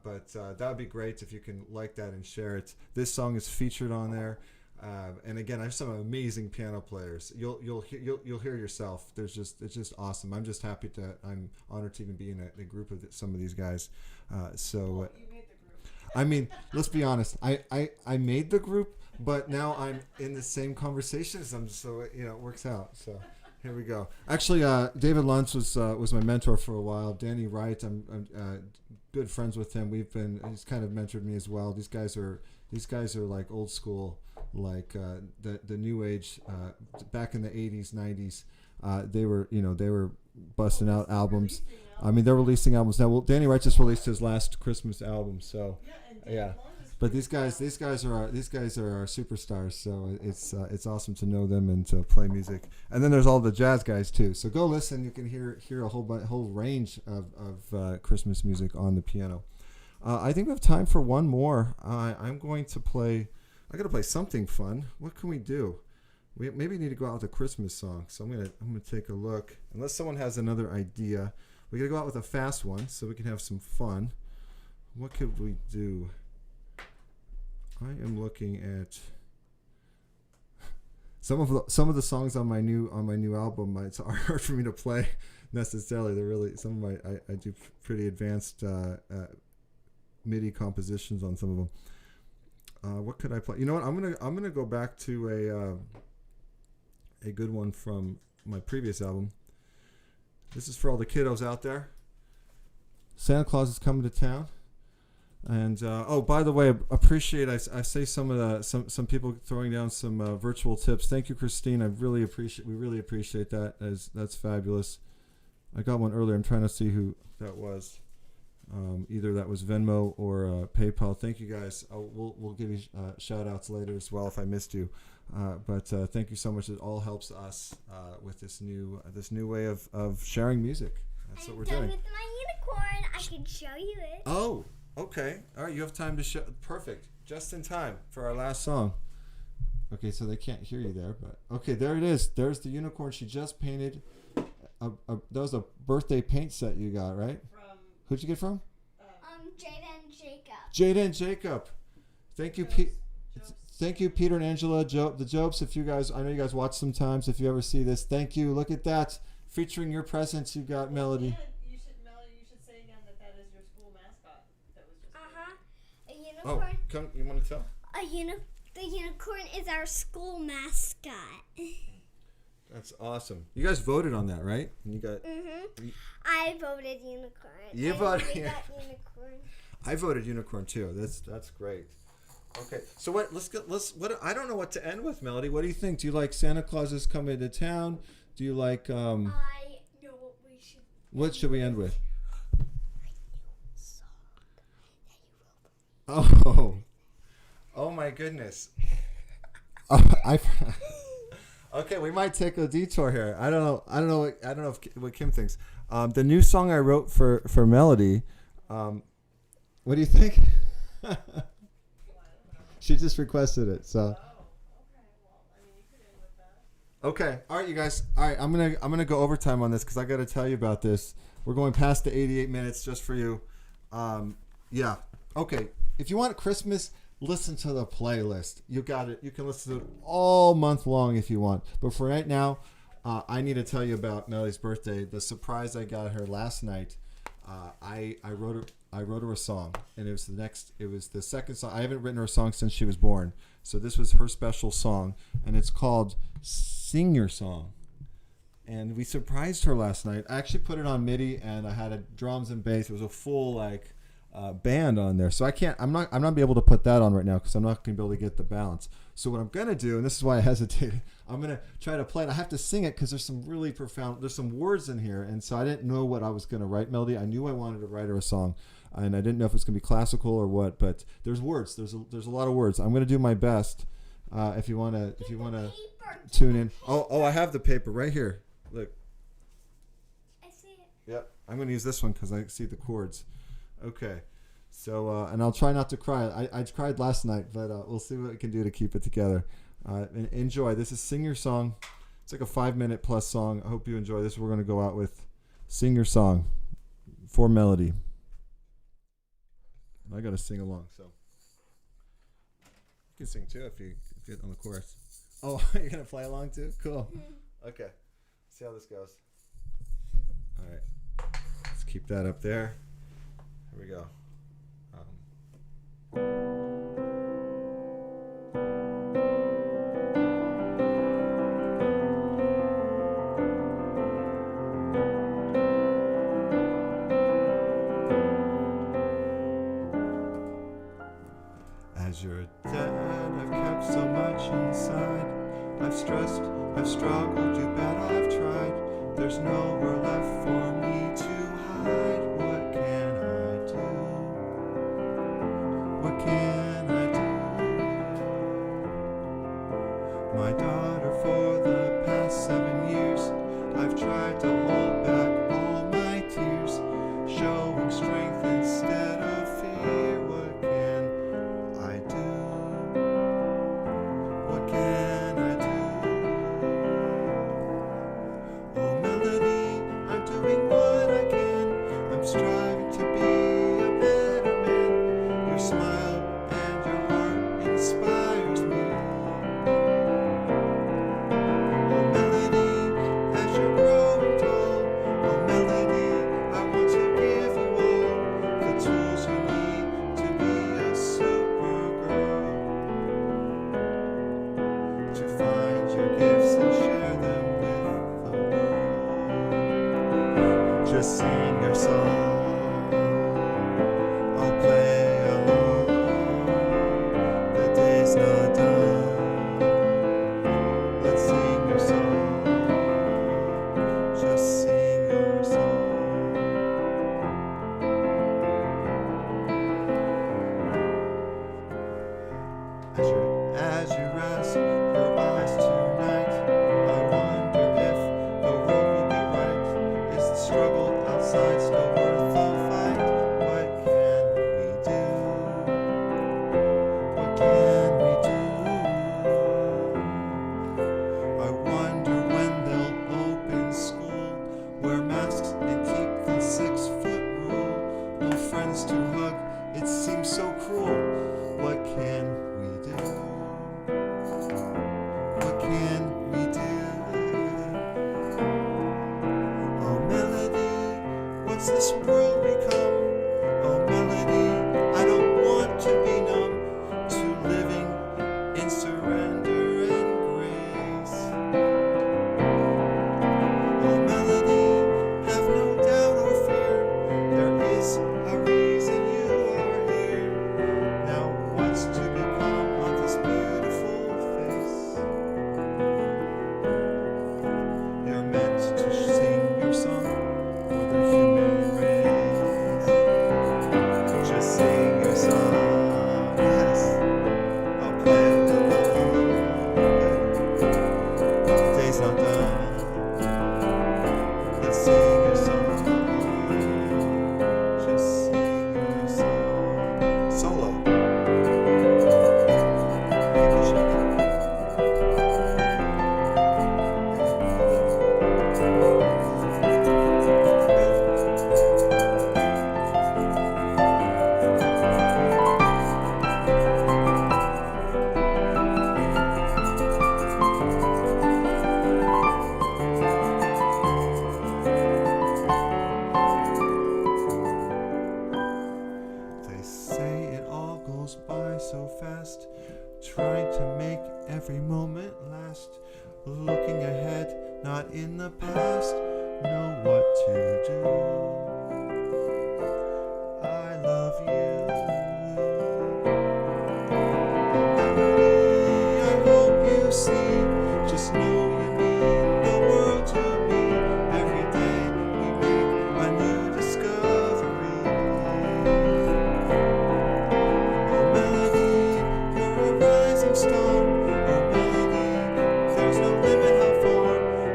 But that would be great if you can like that and share it. This song is featured on there, and again, I have some amazing piano players. You'll hear yourself. It's just awesome. I'm just happy I'm honored to even be in a group of some of these guys. So. You made the group. I mean, let's be honest. I made the group, but now I'm in the same conversation as them, so it works out. So here we go. Actually, David Luntz was my mentor for a while. Danny Wright, I'm good friends with him. He's kind of mentored me as well. These guys are like old school, like the new age. Back in the 80s, 90s, they were busting out albums. I mean, they're releasing albums now. Well, Danny Wright just released his last Christmas album, so yeah. But these guys are our superstars. So it's awesome to know them and to play music. And then there's all the jazz guys too. So go listen. You can hear a whole range of Christmas music on the piano. I think we have time for one more. I'm going to play. I got to play something fun. What can we do? We maybe need to go out with a Christmas song. So I'm gonna take a look. Unless someone has another idea. We gotta go out with a fast one so we can have some fun. What could we do? I am looking at some of the songs on my new album. It's hard for me to play necessarily. They're really some of I do pretty advanced MIDI compositions on some of them. What could I play? You know what? I'm gonna go back to a good one from my previous album. This is for all the kiddos out there. Santa Claus is coming to town, and by the way, appreciate. I say some people throwing down some virtual tips. Thank you, Christine. We really appreciate that. That's fabulous. I got one earlier. I'm trying to see who that was. Either that was Venmo or PayPal. Thank you guys. We'll give you shout outs later as well if I missed you. But thank you so much. It all helps us with this new way of sharing music. That's what we're doing. I'm done with my unicorn. I can show you it. Oh, okay. All right, you have time to show. Perfect. Just in time for our last song. Okay, so they can't hear you there, but okay, there it is. There's the unicorn she just painted. That was a birthday paint set you got, right? Who'd you get from? Jada and Jacob. Jada and Jacob. Thank you, Pete. Thank you, Peter and Angela, the Jobs. If you guys, I know you guys watch sometimes. If you ever see this, thank you. Look at that, featuring your presence. You got Melody. You should say again that is your school mascot. That was just. A unicorn. Oh, you want to tell? The unicorn is our school mascot. That's awesome. You guys voted on that, right? And you got. I voted unicorn. You voted. We got unicorn. I voted unicorn too. That's great. Okay, so what? What? I don't know what to end with, Melody. What do you think? Do you like Santa Claus is coming to town? Do you like? I know what we should. What should we end with? Oh my goodness. Okay, we might take a detour here. I don't know what Kim thinks. The new song I wrote for Melody. What do you think? She just requested it, so. Okay, all right, you guys. All right, I'm gonna go overtime on this because I got to tell you about this. We're going past the 88 minutes just for you. Yeah. Okay. If you want Christmas, listen to the playlist. You got it. You can listen to it all month long if you want. But for right now, I need to tell you about Melody's birthday. The surprise I got her last night. I wrote her a song, and it was the second song. I haven't written her a song since she was born, so this was her special song, and it's called "Sing Your Song." and we surprised her last night. I actually put it on MIDI, and I had a drums and bass. It was a full band on there. So I'm not be able to put that on right now because I'm not going to be able to get the balance. So what I'm going to do, and this is why I hesitated, I'm going to try to play it. I have to sing it because there's some really profound, there's some words in here. And so I didn't know what I was going to write, Melody. I knew I wanted to write her a song, and I didn't know if it's going to be classical or what, but there's words. There's a lot of words. I'm going to do my best. If you want to tune in. Oh, I have the paper right here. Look. I see it. Yep. I'm going to use this one because I see the chords. Okay. So, and I'll try not to cry. I cried last night, but we'll see what we can do to keep it together. Enjoy. This is Sing Your Song. It's like a 5-minute plus song. I hope you enjoy this. We're going to go out with Sing Your Song for Melody. I got to sing along, so. You can sing too if you get on the chorus. Oh, you're going to play along too? Cool. Okay. See how this goes. All right. Let's keep that up there. Here we go. As your dad, I've kept so much inside. I've stressed, I've struggled, you bet I've tried. There's nowhere left for me to hide. What can I do? What can I do? My daughter, for the past 7 years, I've tried to hold back all my tears, showing strength instead of fear. What can I do? What can I do? Oh, Melody, I'm doing what I can. I'm striving to be a better man. Your smile and your heart inspires me. Oh, Melody, as you're growing tall. Oh, Melody, I want to give you all the tools you need to be a supergirl. To find your gifts and share them with the world. Just sing your song. I'll play along. The day's not done. Let's sing your song. Just sing your song. As you rest your eyes tonight, I wonder if the world will be right. Is the struggle outside still worth the fight? What can we do? What can we do? I wonder when they'll open school. Wear masks and keep the 6-foot rule. No friends to hug, it seems so cruel. What can we do? What can we do? Oh, Melody, what's this world become? Oh, Melody, I don't want to be numb to living in surrender and grace. Oh, Melody, have no doubt or fear. There is a reason you are here. Now, what's to become of this beautiful face? You're meant to sing your song for the human race. Just sing your song, yes. I'll play along. The day's not done. Let's sing your song. Just sing your song. Solo. You can shake it. They say it all goes by so fast, trying to make every moment last. Looking ahead, not in the past, know what to do. I love you. I hope you see, just know you mean the world to me. Every day we make a new discovery. Oh melody, you're a rising star. Oh melody, there's no limit how far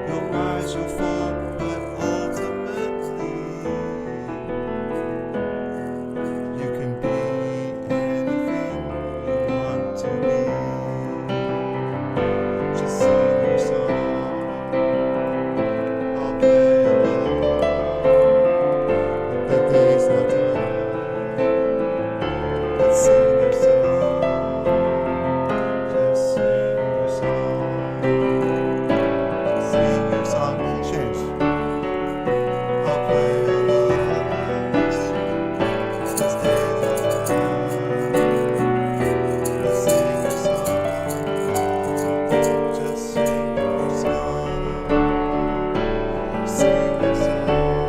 you'll rise, you'll fall, but ultimately you can be anything you want to be. Just sing your song, I'll play along. The day's not done. Let's sing your song. Just sing your song. Sing your song. Key change. I'll play along. This day's not done. Let's sing your song. Just sing your song. Sing your song.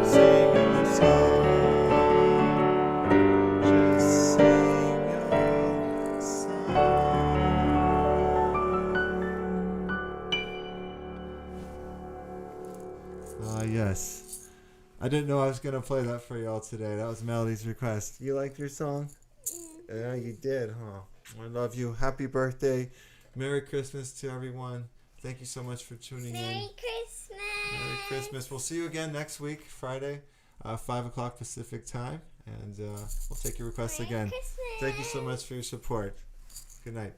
Sing your song. Just sing your song. Ah, yes. I didn't know I was going to play that for y'all today. That was Melody's request. You liked your song? Yeah, you did, huh? I love you. Happy birthday. Merry Christmas to everyone. Thank you so much for tuning in. Merry Christmas. Merry Christmas. We'll see you again next week, Friday, 5 o'clock Pacific time. And we'll take your requests Merry again. Christmas. Thank you so much for your support. Good night.